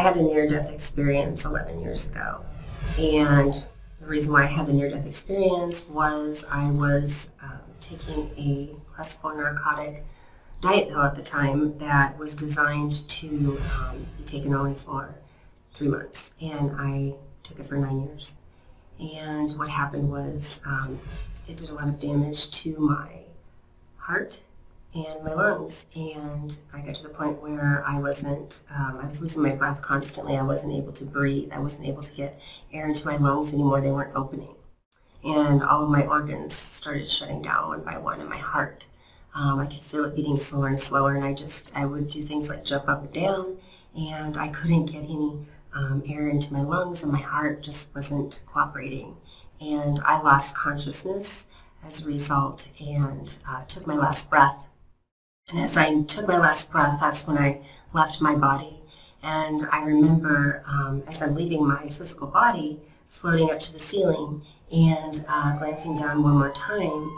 had a near-death experience 11 years ago, and the reason why I had the near-death experience was I was taking a classical narcotic diet pill at the time that was designed to be taken only for 3 months, and I took it for 9 years. And what happened was it did a lot of damage to my heart and my lungs, and I got to the point where I was losing my breath constantly. I wasn't able to breathe. I wasn't able to get air into my lungs anymore. They weren't opening. And all of my organs started shutting down one by one, and my heart, I could feel it beating slower and slower, and I would do things like jump up and down, and I couldn't get any air into my lungs, and my heart just wasn't cooperating. And I lost consciousness as a result, and took my last breath. And as I took my last breath, that's when I left my body. And I remember as I'm leaving my physical body, floating up to the ceiling and glancing down one more time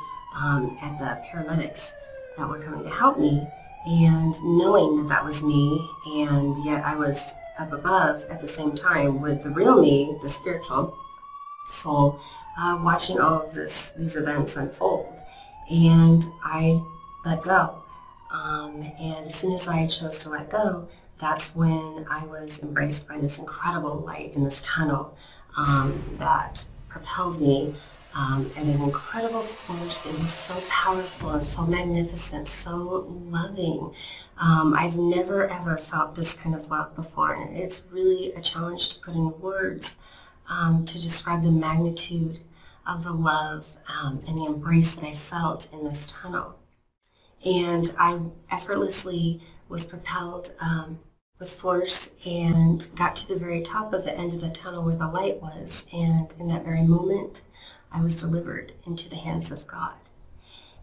at the paramedics that were coming to help me, and knowing that that was me, and yet I was up above at the same time with the real me, the spiritual soul, watching all of these events unfold. And I let go. And as soon as I chose to let go, that's when I was embraced by this incredible light in this tunnel that propelled me at an incredible force. It was so powerful and so magnificent, so loving. I've never ever felt this kind of love before, and it's really a challenge to put in words to describe the magnitude of the love and the embrace that I felt in this tunnel. And I effortlessly was propelled with force and got to the very top of the end of the tunnel where the light was. And in that very moment, I was delivered into the hands of God.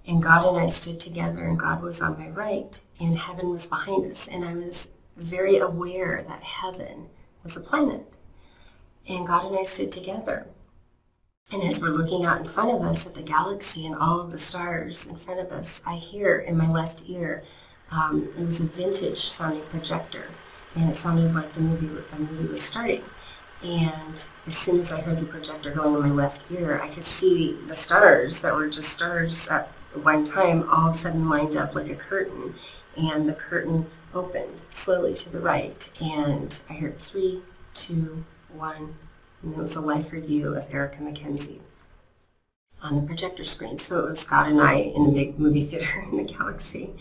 And God and I stood together, and God was on my right, and heaven was behind us. And I was very aware that heaven was a planet. And God and I stood together. And as we're looking out in front of us at the galaxy and all of the stars in front of us, I hear in my left ear, it was a vintage sounding projector, and it sounded like the movie was starting. And as soon as I heard the projector going in my left ear, I could see the stars that were just stars at one time all of a sudden lined up like a curtain, and the curtain opened slowly to the right, and I heard 3, 2, 1, and it was a life review of Erica McKenzie on the projector screen. So it was God and I in a big movie theater in the galaxy.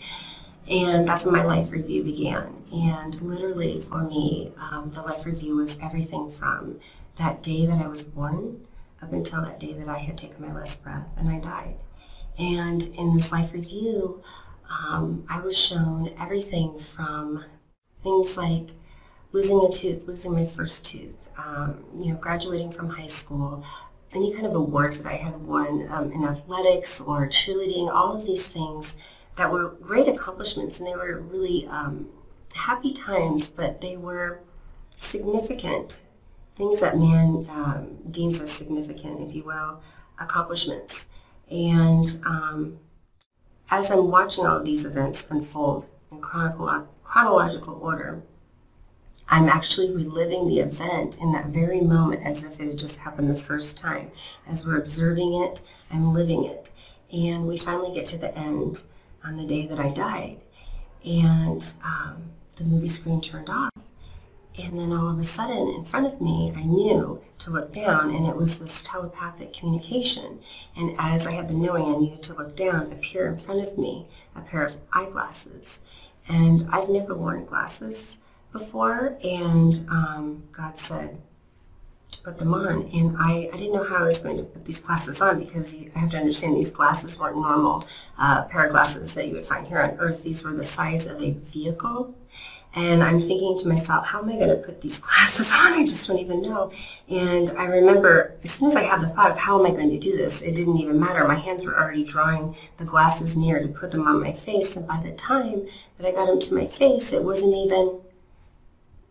And that's when my life review began. And literally for me, the life review was everything from that day that I was born up until that day that I had taken my last breath and I died. And in this life review, I was shown everything from things like losing a tooth, losing my first tooth, graduating from high school, any kind of awards that I had won in athletics or cheerleading, all of these things that were great accomplishments, and they were really happy times, but they were significant things that man deems as significant, if you will, accomplishments. And as I'm watching all of these events unfold in chronological order, I'm actually reliving the event in that very moment as if it had just happened the first time. As we're observing it, I'm living it. And we finally get to the end on the day that I died. And the movie screen turned off. And then all of a sudden, in front of me, I knew to look down, and it was this telepathic communication. And as I had the knowing I needed to look down, appear in front of me a pair of eyeglasses. And I've never worn glasses before, and God said to put them on, and I didn't know how I was going to put these glasses on, because I have to understand these glasses weren't normal pair of glasses that you would find here on Earth. These were the size of a vehicle, and I'm thinking to myself, how am I going to put these glasses on? I just don't even know. And I remember as soon as I had the thought of how am I going to do this, it didn't even matter. My hands were already drawing the glasses near to put them on my face, and by the time that I got them to my face, it wasn't even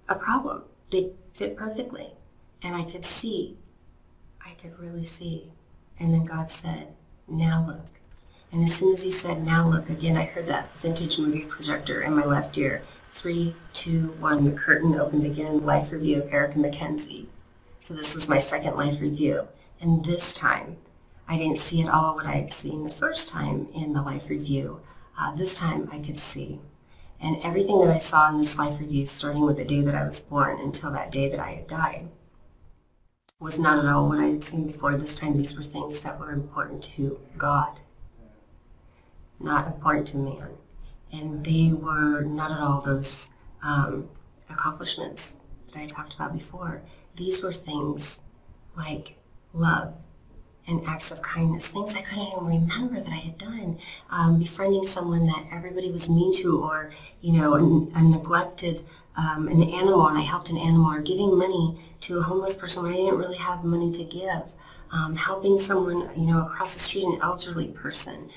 a problem. They fit perfectly, and I could see. I could really see. And then God said, now look. And as soon as he said, now look, again, I heard that vintage movie projector in my left ear, 3, 2, 1, the curtain opened again, life review of Erica McKenzie. So this was my second life review. And this time, I didn't see at all what I had seen the first time in the life review. This time I could see. And everything that I saw in this life review, starting with the day that I was born until that day that I had died, was not at all what I had seen before. This time these were things that were important to God, not important to man. And they were not at all those accomplishments that I talked about before. These were things like love and acts of kindness, things I couldn't even remember that I had done. Befriending someone that everybody was mean to, or, a neglected an animal, and I helped an animal, or giving money to a homeless person when I didn't really have money to give. Helping someone, across the street, an elderly person.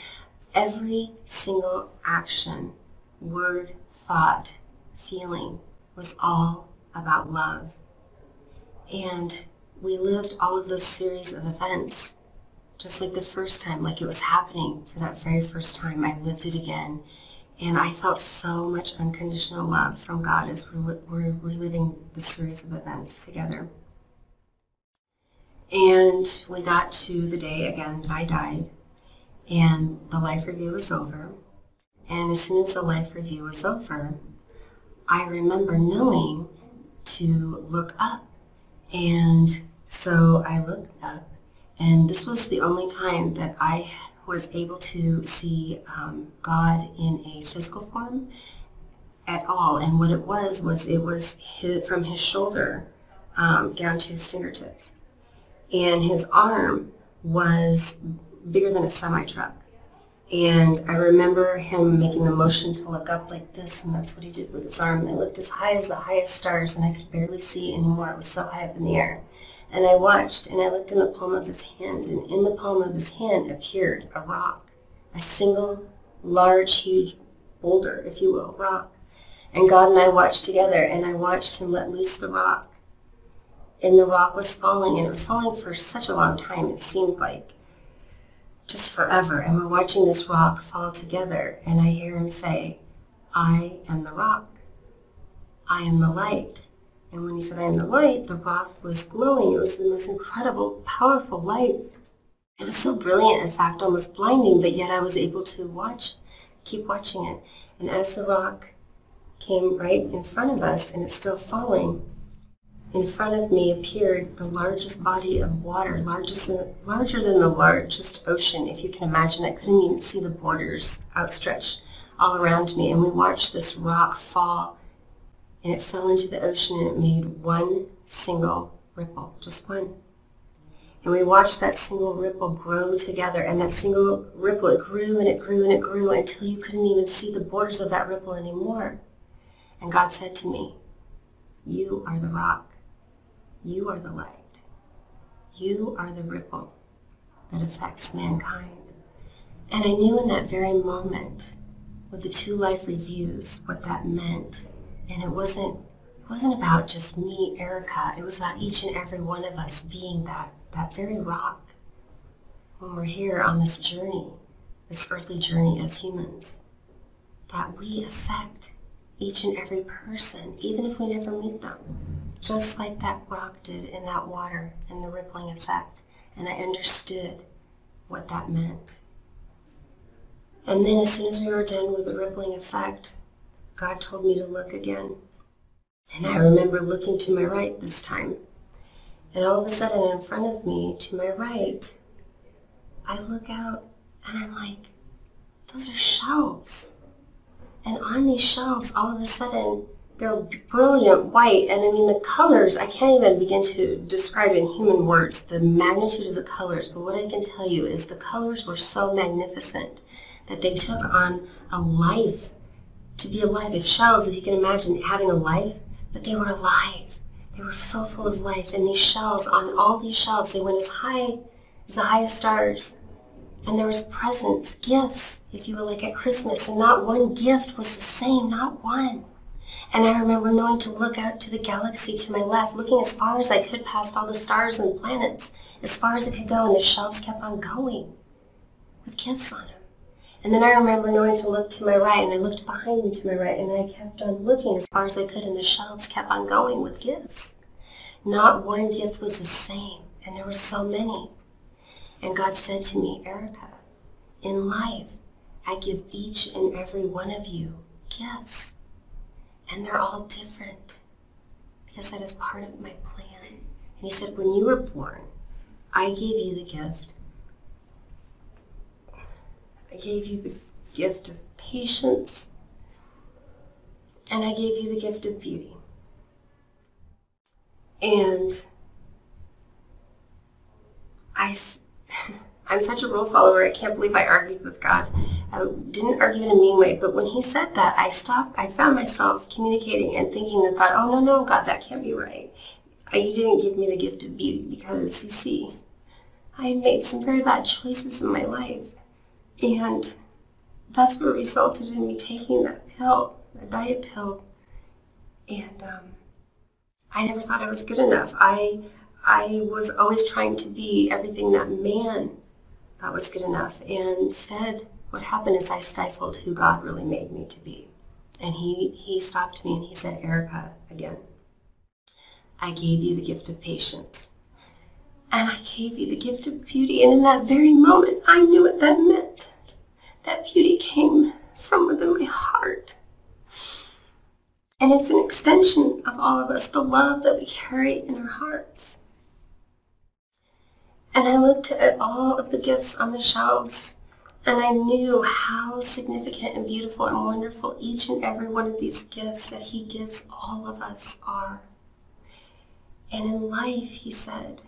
Every single action, word, thought, feeling was all about love. And we lived all of those series of events just like the first time, like it was happening for that very first time. I lived it again. And I felt so much unconditional love from God as we're reliving this series of events together. And we got to the day again that I died. And the life review was over. And as soon as the life review was over, I remember knowing to look up. And so I looked up, and this was the only time that I was able to see God in a physical form at all. And what it was from his shoulder down to his fingertips. And his arm was bigger than a semi-truck. And I remember him making the motion to look up like this, and that's what he did with his arm. And I looked as high as the highest stars, and I could barely see anymore. It was so high up in the air. And I watched, and I looked in the palm of his hand, and in the palm of his hand appeared a rock, a single, large, huge boulder, if you will, rock. And God and I watched together, and I watched him let loose the rock. And the rock was falling, and it was falling for such a long time. It seemed like just forever. And we're watching this rock fall together, and I hear him say, "I am the rock. I am the light." And when he said, "I am the light," the rock was glowing. It was the most incredible, powerful light. It was so brilliant, in fact, almost blinding, but yet I was able to keep watching it. And as the rock came right in front of us, and it's still falling, in front of me appeared the largest body of water, larger than the largest ocean, if you can imagine. I couldn't even see the borders outstretched all around me. And we watched this rock fall, and it fell into the ocean, and it made one single ripple, just one. And we watched that single ripple grow together, and that single ripple, it grew and it grew and it grew until you couldn't even see the borders of that ripple anymore. And God said to me, "You are the rock. You are the light. You are the ripple that affects mankind." And I knew in that very moment, with the 2 life reviews, what that meant. And it wasn't about just me, Erica. It was about each and every one of us being that very rock when we're here on this journey, this earthly journey as humans, that we affect each and every person, even if we never meet them, just like that rock did in that water and the rippling effect. And I understood what that meant. And then as soon as we were done with the rippling effect, God told me to look again. And I remember looking to my right this time. And all of a sudden, in front of me, to my right, I look out and I'm like, those are shelves. And on these shelves, all of a sudden, they're brilliant white. And I mean, the colors, I can't even begin to describe in human words the magnitude of the colors. But what I can tell you is the colors were so magnificent that they took on a life. To be alive, if you can imagine having a life, but they were alive. They were so full of life. And these shells, on all these shelves, they went as high as the highest stars. And there was presents, gifts, if you will, like at Christmas. And not one gift was the same, not one. And I remember knowing to look out to the galaxy to my left, looking as far as I could past all the stars and planets, as far as it could go. And the shelves kept on going with gifts on them. And then I remember knowing to look to my right, and I looked behind me to my right, and I kept on looking as far as I could, and the shelves kept on going with gifts. Not one gift was the same, and there were so many. And God said to me, Erica, in life, I give each and every one of you gifts, and they're all different, because that is part of my plan. And he said, when you were born, I gave you the gift. I gave you the gift of patience, and I gave you the gift of beauty. And I'm such a rule follower, I can't believe I argued with God. I didn't argue in a mean way, but when he said that, I found myself communicating and thinking and thought, oh, no, God, that can't be right. You didn't give me the gift of beauty because, you see, I had made some very bad choices in my life. And that's what resulted in me taking that pill, that diet pill. And I never thought I was good enough. I was always trying to be everything that man thought was good enough. And instead, what happened is I stifled who God really made me to be. And he stopped me and he said, Erica, again, I gave you the gift of patience. And I gave you the gift of beauty. And in that very moment, I knew what that meant. That beauty came from within my heart. And it's an extension of all of us, the love that we carry in our hearts. And I looked at all of the gifts on the shelves, and I knew how significant and beautiful and wonderful each and every one of these gifts that he gives all of us are. And in life, he said,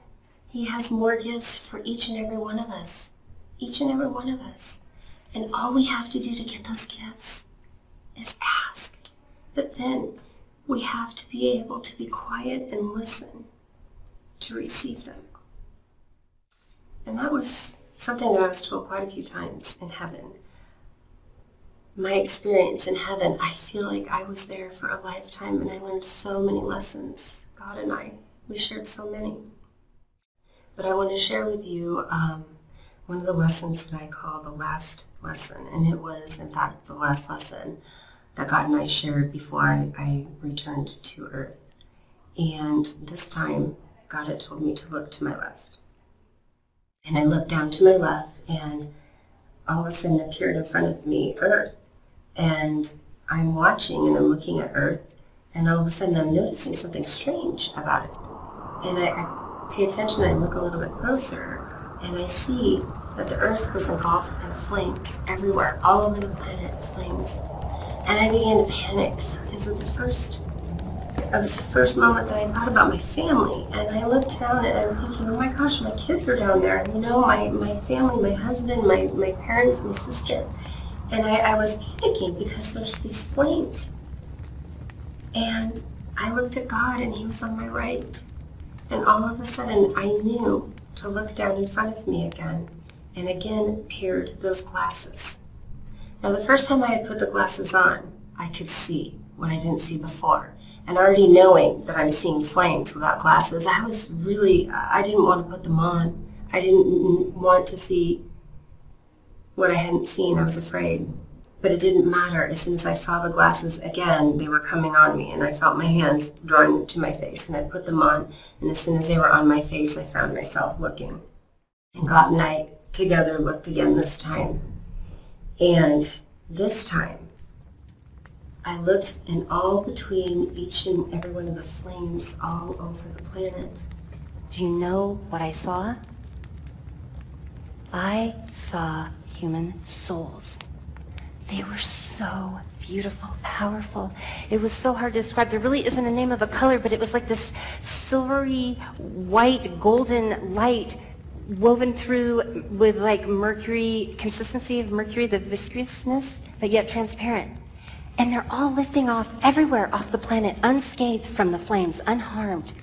he has more gifts for each and every one of us. Each and every one of us. And all we have to do to get those gifts is ask. But then we have to be able to be quiet and listen to receive them. And that was something that I was told quite a few times in heaven. My experience in heaven, I feel like I was there for a lifetime, and I learned so many lessons. God and I, we shared so many. But I want to share with you one of the lessons that I call the last lesson. And it was, in fact, the last lesson that God and I shared before I returned to earth. And this time, God had told me to look to my left. And I looked down to my left, and all of a sudden appeared in front of me earth. And I'm watching and I'm looking at earth, and all of a sudden I'm noticing something strange about it. And I pay attention, I look a little bit closer, and I see that the earth was engulfed in flames everywhere, all over the planet, flames. And I began to panic because it was the first moment that I thought about my family. And I looked down and I'm thinking, oh my gosh, my kids are down there. You know, my family, my husband, my parents, my sister. And I was panicking because there's these flames. And I looked at God and he was on my right. And all of a sudden I knew to look down in front of me again. And again appeared those glasses. Now the first time I had put the glasses on, I could see what I didn't see before. And already knowing that I'm seeing flames without glasses, I didn't want to put them on. I didn't want to see what I hadn't seen. I was afraid. But it didn't matter. As soon as I saw the glasses again, they were coming on me, and I felt my hands drawn to my face, and I put them on. And as soon as they were on my face, I found myself looking. And God and I together looked again this time. And this time, I looked, and all between each and every one of the flames all over the planet. Do you know what I saw? I saw human souls. They were so beautiful, powerful. It was so hard to describe. There really isn't a name of a color, but it was like this silvery, white, golden light woven through with like mercury, consistency of mercury, the viscousness, but yet transparent. And they're all lifting off everywhere off the planet, unscathed from the flames, unharmed.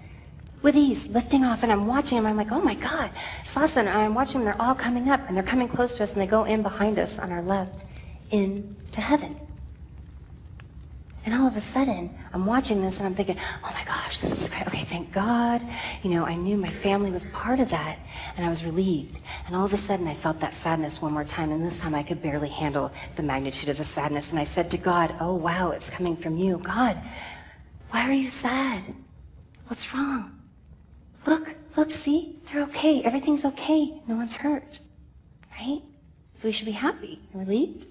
With ease, lifting off, and I'm watching them. I'm like, oh my God, Sasa, and I'm watching them. They're all coming up, and they're coming close to us, and they go in behind us on our left into heaven. And all of a sudden, I'm watching this and I'm thinking, oh my gosh, this is great. Okay, thank God. You know, I knew my family was part of that, and I was relieved. And all of a sudden, I felt that sadness one more time, and this time I could barely handle the magnitude of the sadness. And I said to God, oh wow, it's coming from you. God, why are you sad? What's wrong? Look, see? They're okay. Everything's okay. No one's hurt. Right? So we should be happy and relieved.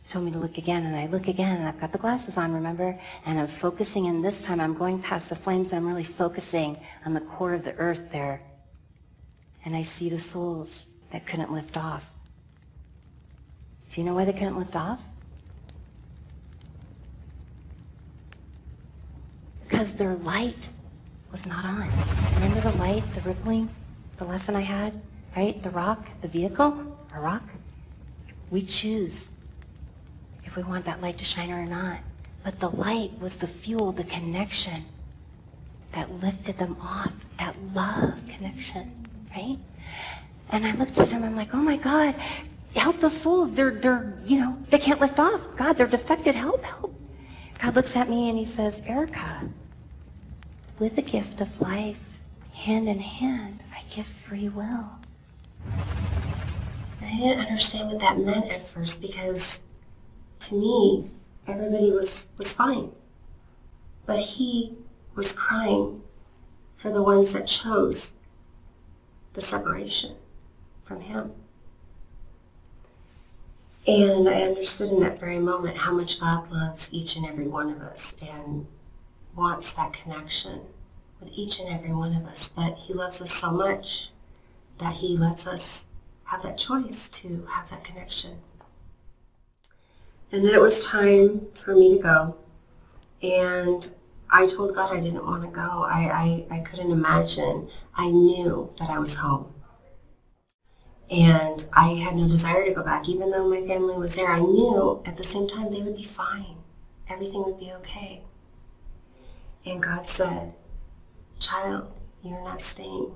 Told me to look again, and I look again, and I've got the glasses on, remember? And I'm focusing, and this time I'm going past the flames, and I'm really focusing on the core of the earth there. And I see the souls that couldn't lift off. Do you know why they couldn't lift off? Because their light was not on. Remember the light, the rippling, the lesson I had, right? The rock, the vehicle, a rock. We choose if we want that light to shine or not. But the light was the fuel, the connection that lifted them off, that love connection, right? And I looked at him, I'm like, oh my God, help those souls. They're, you know, they can't lift off. God, they're defected. Help. God looks at me and he says, Erica, with the gift of life, hand in hand, I give free will. I didn't understand what that meant at first, because to me, everybody was fine. But he was crying for the ones that chose the separation from him. And I understood in that very moment how much God loves each and every one of us and wants that connection with each and every one of us. But he loves us so much that he lets us have that choice to have that connection. And then it was time for me to go. And I told God I didn't want to go. I couldn't imagine. I knew that I was home. And I had no desire to go back. Even though my family was there, I knew at the same time they would be fine. Everything would be okay. And God said, child, you're not staying.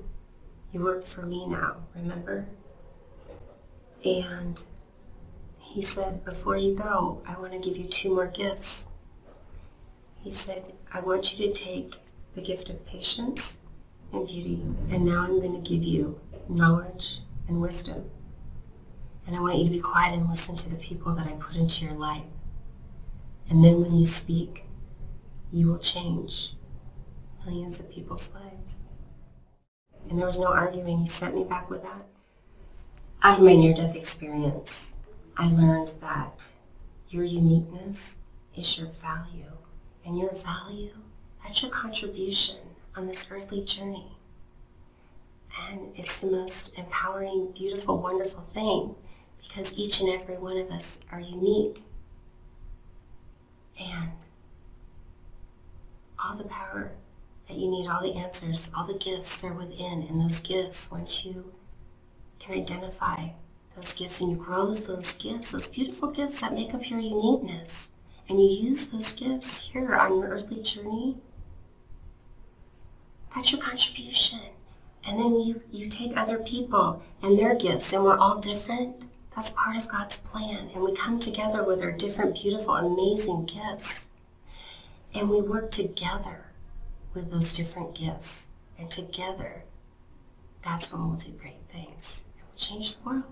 You work for me now, remember? And he said, before you go, I want to give you 2 more gifts. He said, I want you to take the gift of patience and beauty, and now I'm going to give you knowledge and wisdom. And I want you to be quiet and listen to the people that I put into your life. And then when you speak, you will change millions of people's lives. And there was no arguing. He sent me back with that. Out of my near-death experience, I learned that your uniqueness is your value. And your value, that's your contribution on this earthly journey. And it's the most empowering, beautiful, wonderful thing, because each and every one of us are unique. And all the power that you need, all the answers, all the gifts, they're within. And those gifts, once you can identify those gifts and you grow those gifts, those beautiful gifts that make up your uniqueness, and you use those gifts here on your earthly journey, that's your contribution. And then you take other people and their gifts, and we're all different. That's part of God's plan. And we come together with our different, beautiful, amazing gifts. And we work together with those different gifts. And together, that's when we'll do great things. And we'll change the world.